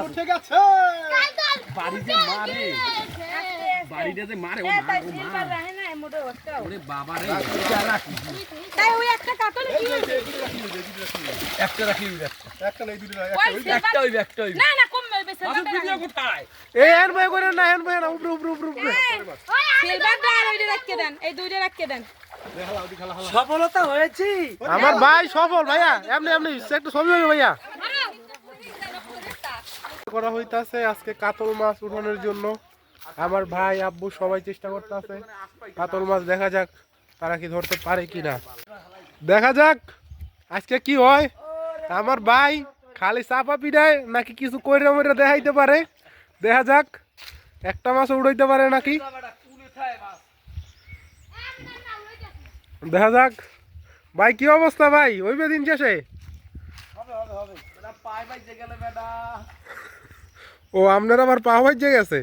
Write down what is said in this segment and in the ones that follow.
উঠে গেছে বাড়িতে মারে বাড়িতে যে মারে ও মা ওরে বাবা রে তাই ওই একটা কাতল কি হইছে একটা রাখি একটা নেই দুটো একটা হইবে একটা হইবে না না কম হইবে আসল ভিডিও কোথায় এই এন ভাই করে না এন ভাই না উপরে সিলভারটা আর ওইটা রাখকে দেন এই দুইটা রাখকে দেন সফলতা হয়েছে আমার ভাই সফল ভাইয়া এমনি এমনি একটা ছবি হবে ভাইয়া করা হইতাছে আজকে কাতল মাছ উঠানোর জন্য আমার ভাই আব্বু সবাই চেষ্টা করতেছে কাতল মাছ দেখা যাক তারা কি ধরতে পারে কিনা দেখা যাক আজকে কি হয় আমার ভাই খালি চাপা পিড়ায় নাকি কিছু কইরা মইরা দেখাইতে পারে দেখা যাক একটা মাছ উড়াইতে পারে নাকি দেখা যাক ভাই কি অবস্থা ভাই ওইবে দিন শেষে ও আপনার আবার পা বাইজে গেছে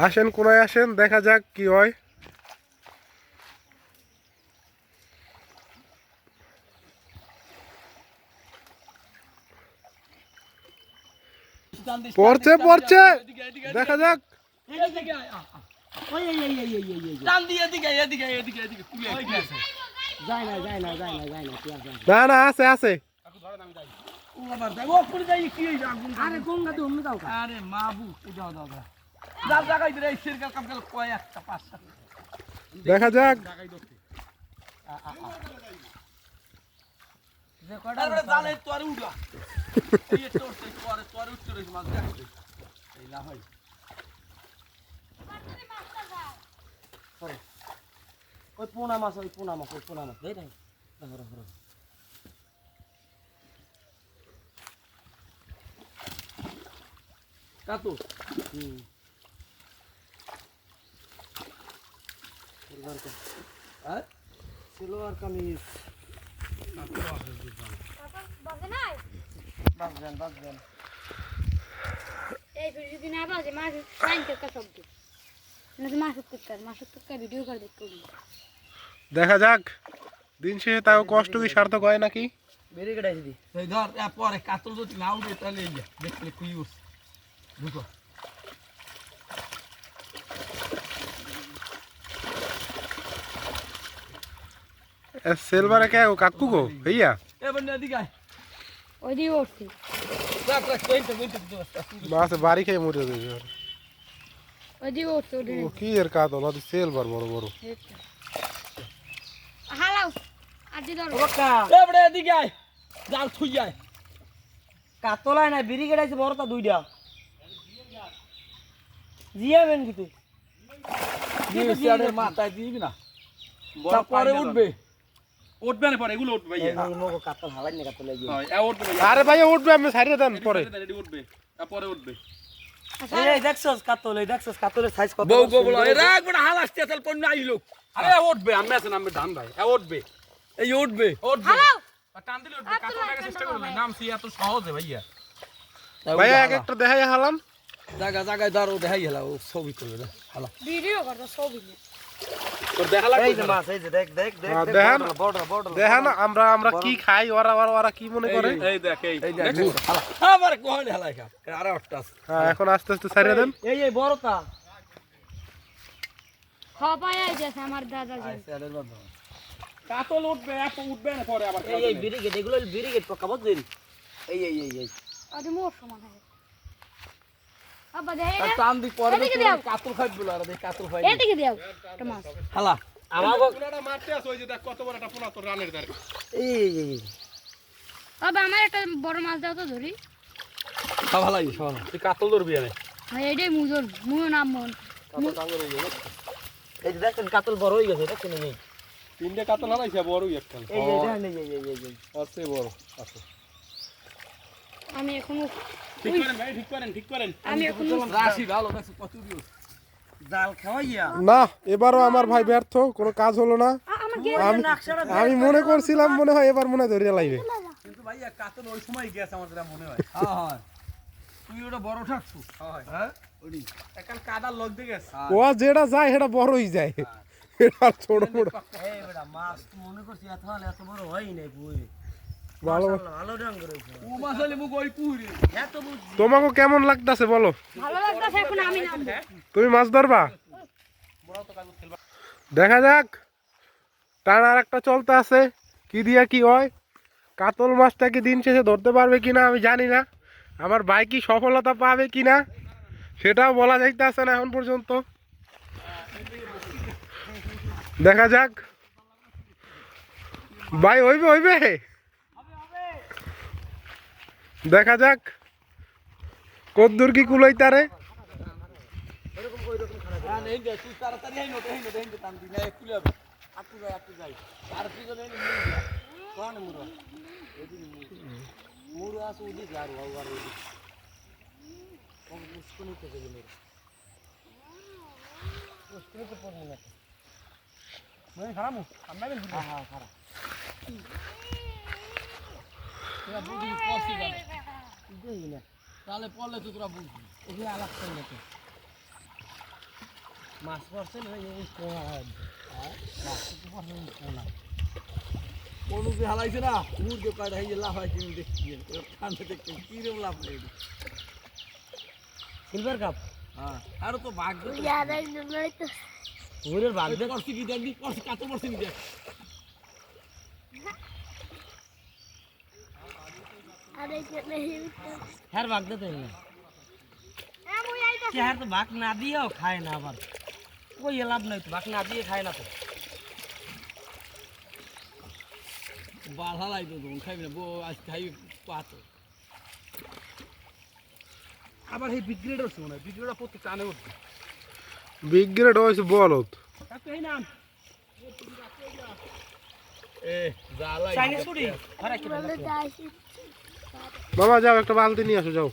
আসেন কোনায় আসেন দেখা যাক কি হয় পড়ছে পড়ছে দেখা যাক না না আছে আছে দেখা যাক ওই পোনা মাছ ওই পোনা মাছ ওই পোনা মাছ দেই নাই কাতো সিলভার কামিজ বাজবেন এই ভিডিও দিন আবার যে মাছ টাইমটা কা শব্দ না মাছ টুকটার ভিডিও করে দেখতে দেখা যাক দিন শেষে তাও কষ্ট কি সার্থক হয় নাকি বেরিয়ে গেছে দি এই ধর পরে কাতল যদি না উঠে তাহলে এই যে দেখলে কুই উঠছে ঢুকো সেলভারে কে কাকু গো भैया এবার এদিকে আয় ওই দিয়ে উঠছি রাখ রাখ কইতে মাছ বাড়ি খেয়ে মরে যাবে ওই দিয়ে উঠছে ও কি এর কাতল আদি সেলভার বড় বড় হালাও আর দি ধর ওকা এবার এদিকে আয় জাল থুই যায় কাতলায় না বিড়ি গেড়াইছে বড়টা দুইটা জিয়াবেন কি তুই জিওসিয়ারের মাথায় দিবি না পরে উঠবে উঠবে না পরে এগুলো উঠবে ভাইয়া মগো কাতল হালাই না কাতল লাগি হ্যাঁ এ উঠবে আরে ভাই উঠবে আমি ছাড়িয়ে দেন পরে রেডি উঠবে পরে উঠবে এই দেখছস কাতলের সাইজ কত বউ বউ বলো এ রাখ বড় হাল আসতে তাহলে পণ্য আইলো আরে উঠবে আমি আছেন আমি ধান ভাই উঠবে এই উঠবে হালাও টান দিলে উঠবে কাতলটাকে চেষ্টা করলে নাম সি এত সহজে ভাইয়া ভাইয়া এক একটা দেখাই হালাম জায়গায় ধরো দেখাই হেলা ও ছবি করবে না হালা ভিডিও করতে ছবি তোর দেখা লাগবে এই যে মাছ এই যে দেখ দেখেন বড় দেখেন আমরা কি খাই ওরা কি মনে করে এই দেখ এই হালা আবার কোন হেলাই খা আরে অট্টা হ্যাঁ এখন আস্তে আস্তে ছাড়িয়ে দেন এই বড়টা হপায় যাচ্ছে আমার দাদাজি কাতল উঠবে উঠবে না পরে আবার এই বিরিগেট এগুলো বিরিগেট পকা বুঝছেন এই আরে মোর সমান হয় আবা দে টান দি পরে এদিকে দাও কাতল খাইব বলে আর দেখ কাতল খাই এদিকে দাও একটা মাছ হালা আমাগো পুনাটা মারতে আছে ওই যে দেখ কত বড় একটা পুনা তোর রানের ধারে এই আবা আমার একটা বড় মাছ দাও তো ধরি খাওয়া লাগি খাওয়া তুই কাতল ধরবি আরে ভাই এইটাই মুজর মুও নাম মন এই যে দেখেন কাতল বড় হয়ে গেছে দেখেন এই তিনটে কাতল হারাইছে বড়ই একটা এই যে দেখেন এই আছে বড় আছে আমি এখন ঠিক করেন ভাই ঠিক করেন আমি এখন রাশি ভালো দেখছো কত দিও জাল খাওয়াইয়া না এবারও আমার ভাই ব্যর্থ কোনো কাজ হলো না আমি মনে করছিলাম মনে হয় এবার মনে হয় ধরে লাইবে কিন্তু ভাইয়া কাতল ওই সময় গেছে আমার যেটা মনে হয় হ্যাঁ তুই ওটা বড় ঠাকছু হ্যাঁ ওডি এখন কাদা লগ দিয়ে গেছে ও যেটা যায় সেটা বড়ই যায় এটা ছোট বড় এই বেটা মাছ তো মনে করছি এত হলে এত বড় হয় নাই পুরে ভালো ভালো রং করেছে ও মাছ হলে মুখ ওই পুরে এত বুঝছি তোমাকে কেমন লাগতাছে বলো ভালো লাগতেছে এখন আমি নামবো তুমি মাছ ধরবা দেখা যাক টান আর একটা চলতে আছে কি দিয়া কি হয় কাতল মাছটা কি দিন শেষে ধরতে পারবে কিনা আমি জানি না আমার ভাই কি সফলতা পাবে কিনা সেটাও বলা যাইতেছে না এখন পর্যন্ত দেখা যাক ভাই হইবে হইবে দেখা যাক কদ্দুর কি কুলাই তারে এই যে তুই তাড়াতাড়ি এই নতে টান দিনা খুলে হবে আপু যাই আর তুই যদি কোন মুরো মুরো আছে উদি আর আর উদি কোন মুসকুনি তে গেলে মুসকুনি তো পড়ে না মই খারাপ আমরা বেল হ্যাঁ খারাপ তোরা বুঝি পড়ছি গেল দেই না তাহলে পড়লে তো তোরা বুঝবি ওকে আলাপ করে না মাছ পড়ছে না এই কোনা মাছ তো পড়ছে না কোনা কোন যে হালাইছে না মুরগে কাটা হয়ে লাভ হয় তুমি দেখছি কানতে দেখতে কি রে লাভ নেই সিলভার কাপ হ্যাঁ আর তো ভাগ দে ওরের ভাগ দে করছি কি দেখবি করছি কত পড়ছে নি দেখ হ্যাঁ ভাগ দে তো না কি হ্যাঁ তো ভাগ না দিয়েও খায় না আবার ওই লাভ নাই তো ভাগ না দিয়ে খায় না তো বাল হালাই তো দোন খাইবি না বো আজ খাইবি পাতো আবার এই বিগ্রেড হচ্ছে মনে হয় বিগ্রেডটা প্রত্যেক টানে উঠবে বিগ গ্রেড হয়েছে বলত এই নাম এ জালাই চাইনিজ পুরি আরে কি বলে বাবা যাও একটা বালতি নিয়ে আসো যাও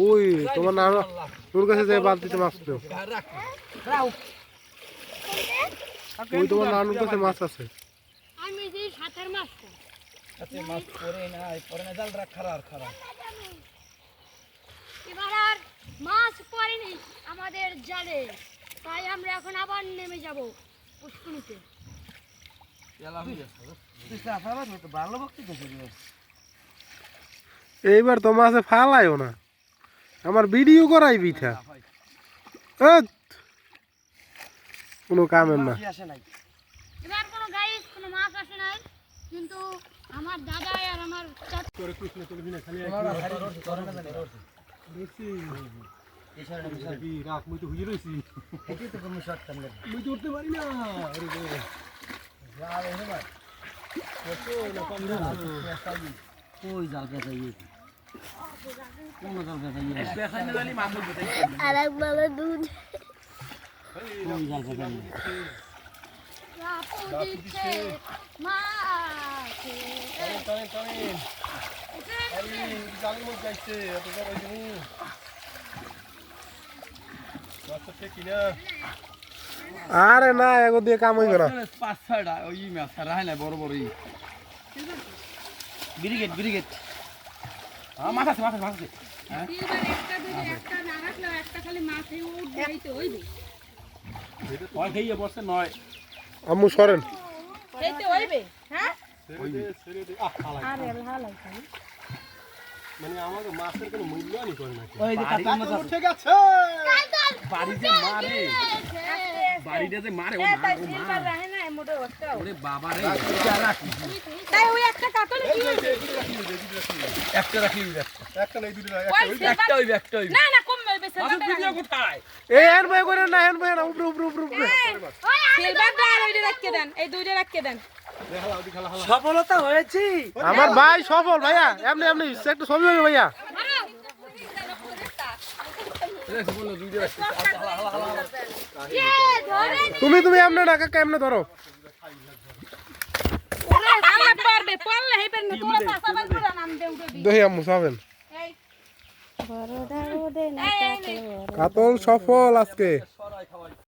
ওই তোমার না তোর কাছে যে বালতিতে মাছ পেও রাখ রাও ওই তোমার নানুর কাছে মাছ আছে আমি যে সাঁতার মাছটা আচ্ছা মাছ পরে না জাল রাখ খারাপ এবার আর মাছ পড়েনি আমাদের জালে তাই আমরা এখন আবার নেমে যাব পুষ্কুনিতে এলা হয়ে গেছে তুই সাফা তো ভালো বকতে তো এইবার তো মাছে ফালাইও না আমার ভিডিও করাই পিঠা কোনো কামের না আসে নাই এবার কোনো গাইস কোনো মাছ আসে নাই কিন্তু আমার দাদা আর আমার চাচা তোরে কৃষ্ণ তোর বিনা খালি দেখছি কি রাখ মুই তো হুই রইছি এটি তো কোনো শর্ট কাম নেই মুই তো উঠতে পারি না আরে রে লাল হয়ে ভাই কত না কম না কই জাল পেছাই কোন জাল পেছাই দেখাইলে জানি মাছ উঠবে আরেক বাবা দুধ কোন জাল পেছাই আপু দিচ্ছে মাছ জালি মুখ যাইছে এত বড় জিনি মাছটা ঠিক না আরে না এগো দিয়ে কাম হইবে না 5-6টা ওই মাছ রাখে না বড় বড় ব্রিগেড হ্যাঁ মাছ আছে হ্যাঁ একটা না রাখলেও একটা খালি মাছে উঠবেই তো হইবে হয় খেয়ে বসে নয় আম্মু সরেন এইতে হইবে হ্যাঁ ছেড়ে দে হালাই আরে হালাই খালি মানে আমাদের মাছের কোনো মূল্যই করে না ওই যে কাতল মাছ আছে ঠিক আছে বাড়িতে যে মারে ও মা রাহে না মোটে ওটা ওরে বাবা রে তাই ওই একটা কাতল কি একটা রাখি একটা নাই দুটো একটা হইবে না না কম হইবে মাছের ভিডিও কোথায় এই এন ভাই করে না এন ভাই না উপরে সিলভারটা আর ওইটা রাখকে দেন এই দুইটা রাখকে দেন সফলতা হয়েছি আমার ভাই সফল ভাইয়া এমনি এমনি একটা ছবি হবে ভাইয়া বললো ভিডিও রাখছি তুমি এমনি না কাকা এমনি ধরো আলা পারবে পারলে হেবেন না তোরা পাসাবার করে নাম দে উঠে দি দেখি আম্মু সাবেন এই বড় দাও দে না কাতল সফল আজকে